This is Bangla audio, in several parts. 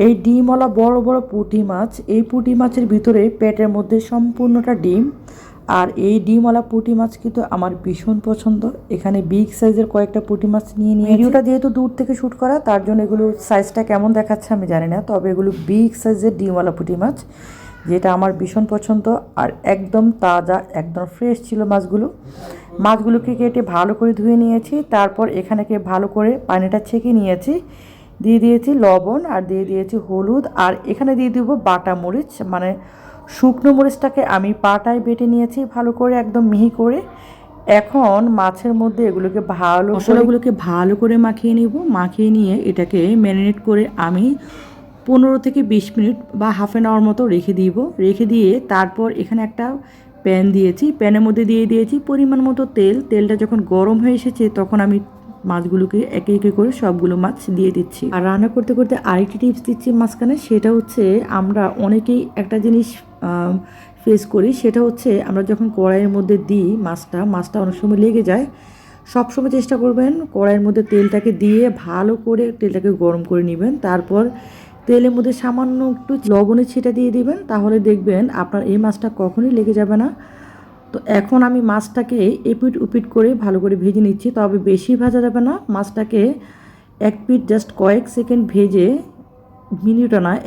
এই ডিমওয়ালা বড় বড় পুঁটি মাছ, এই পুঁটি মাছের ভিতরে পেটের মধ্যে সম্পূর্ণটা ডিম। আর এই ডিমওয়ালা পুঁটি মাছ কিন্তু আমার ভীষণ পছন্দ। এখানে বিগ সাইজের কয়েকটা পুঁটি মাছ নিয়ে ভিডিওটা যেহেতু দূর থেকে শ্যুট করা, তার জন্য এগুলো সাইজটা কেমন দেখাচ্ছে আমি জানি না, তবে এগুলো বিগ সাইজের ডিমওয়ালা পুঁটি মাছ, যেটা আমার ভীষণ পছন্দ। আর একদম তাজা, একদম ফ্রেশ ছিল মাছগুলো। মাছগুলোকে কেটে ভালো করে ধুয়ে নিয়েছি, তারপর এখানে ভালো করে পানিটা ছেঁকে নিয়েছি, দিয়ে দিয়েছি লবণ আর দিয়ে দিয়েছি হলুদ, আর এখানে দিয়ে দিব বাটা মরিচ, মানে শুকনো মরিচটাকে আমি পাটায় বেটে নিয়েছি ভালো করে, একদম মিহি করে। এখন মাছের মধ্যে এগুলোকে মশলাগুলোকে ভালো করে মাখিয়ে নিব। মাখিয়ে নিয়ে এটাকে ম্যারিনেট করে আমি 15 থেকে 20 মিনিট বা হাফ অ্যান আওয়ার মতো রেখে দিয়ে তারপর এখানে একটা প্যান দিয়েছি, প্যানের মধ্যে দিয়ে দিয়েছি পরিমাণ মতো তেল। তেলটা যখন গরম হয়ে এসেছে তখন আমি মাছগুলোকে একে একে করে সবগুলো মাছ দিয়ে দিচ্ছি। আর রান্না করতে করতে আরেকটি টিপস দিচ্ছি মাঝখানে, সেটা হচ্ছে আমরা অনেকেই একটা জিনিস ফেস করি, সেটা হচ্ছে আমরা যখন কড়াইয়ের মধ্যে দিই মাছটা অনেক সময় লেগে যায়। সবসময় চেষ্টা করবেন কড়াইয়ের মধ্যে তেলটাকে দিয়ে ভালো করে তেলটাকে গরম করে নেবেন, তারপর তেলের মধ্যে সামান্য একটু লবণের ছিটা দিয়ে দিবেন, তাহলে দেখবেন আপনার এই মাছটা কখনোই লেগে যাবে না। তো এখন আমি মাছটাকে এপিট উপিট করে ভালো করে ভেজে নিচ্ছি, তবে বেশি ভাজা যাবে না। মাছটাকে এক পিঠ জাস্ট কয়েক সেকেন্ড ভেজে,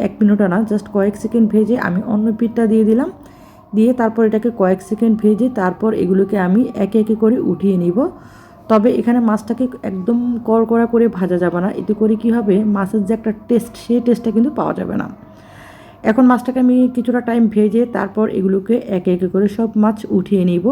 এক মিনিটও না, জাস্ট কয়েক সেকেন্ড ভেজে আমি অন্য পিঠটা দিয়ে দিলাম, দিয়ে তারপর এটাকে কয়েক সেকেন্ড ভেজে তারপর এগুলোকে আমি একে একে করে উঠিয়ে নিব। তবে এখানে মাছটাকে একদম কড়কড়া করে ভাজা যাবে না, এতে করে কী হবে, মাছের যে একটা টেস্ট, সেই টেস্টটা কিন্তু পাওয়া যাবে না। এখন মাছটাকে আমি কিছুটা টাইম ভেজে তারপর এগুলোকে একে একে করে সব মাছ উঠিয়ে নিব।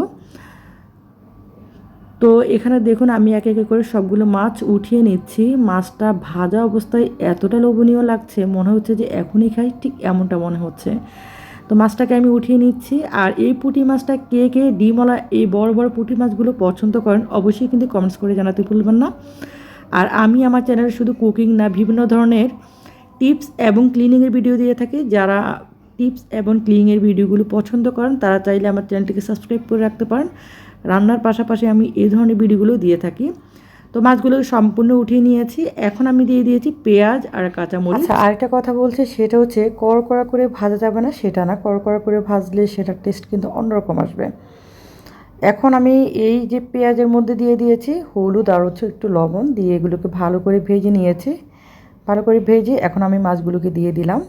তো এখানে দেখুন আমি একে একে করে সবগুলো মাছ উঠিয়ে নিচ্ছি। মাছটা ভাজা অবস্থায় এতটা লোভনীয় লাগছে, মনে হচ্ছে যে এখনই খাই, ঠিক এমনটা মনে হচ্ছে। তো মাছটাকে আমি উঠিয়ে নিচ্ছি। আর এই পুঁটি মাছটা কে কে ডিমওয়ালা এই বড় বড় পুঁটি মাছগুলো পছন্দ করেন অবশ্যই কিন্তু কমেন্টস করে জানাতে ভুলবেন না। আর আমি আমার চ্যানেলে শুধু কুকিং না, বিভিন্ন ধরনের টিপস এবং ক্লিনিংয়ের ভিডিও দিয়ে থাকি। যারা টিপস এবং ক্লিনিংয়ের ভিডিওগুলো পছন্দ করেন তারা চাইলে আমার চ্যানেলটিকে সাবস্ক্রাইব করে রাখতে পারেন। রান্নার পাশাপাশি আমি এই ধরনের ভিডিওগুলো দিয়ে থাকি। তো মাছগুলো সম্পূর্ণ উঠিয়ে নিয়েছি, এখন আমি দিয়ে দিয়েছি পেঁয়াজ আর কাঁচামরিচ। আচ্ছা, আরেকটা কথা বলছে, সেটা হচ্ছে কড়কড়া করে ভাজা যাবে না, সেটা না, কড়কড়া করে ভাজলে সেটার টেস্ট কিন্তু অন্যরকম আসবে। এখন আমি এই যে পেঁয়াজের মধ্যে দিয়ে দিয়েছি হলুদ আর হচ্ছে একটু লবণ, দিয়ে এগুলোকে ভালো করে ভেজে নিয়েছি। ভালো করে ভেজে এখন আমি মাছগুলোকে দিয়ে দিলাম।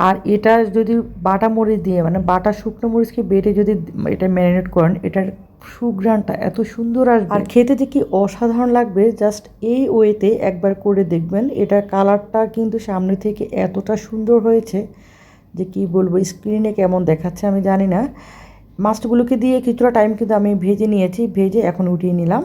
আর এটা যদি বাটা মরিচ দিয়ে, মানে বাটা শুকনো মরিচকে বেটে যদি এটা ম্যারিনেট করেন, এটার সুঘ্রাণটা এত সুন্দর আসবে আর খেতে যে কি অসাধারণ লাগবে, জাস্ট এই ওয়েতে একবার করে দেখবেন। এটার কালারটা কিন্তু সামনে থেকে এতটা সুন্দর হয়েছে যে কি বলবো, স্ক্রিনে কেমন দেখাচ্ছে আমি জানি না। মাছগুলোকে দিয়ে কিছুটা টাইম কিন্তু আমি ভেজে নিয়েছি, ভেজে এখন উঠিয়ে নিলাম।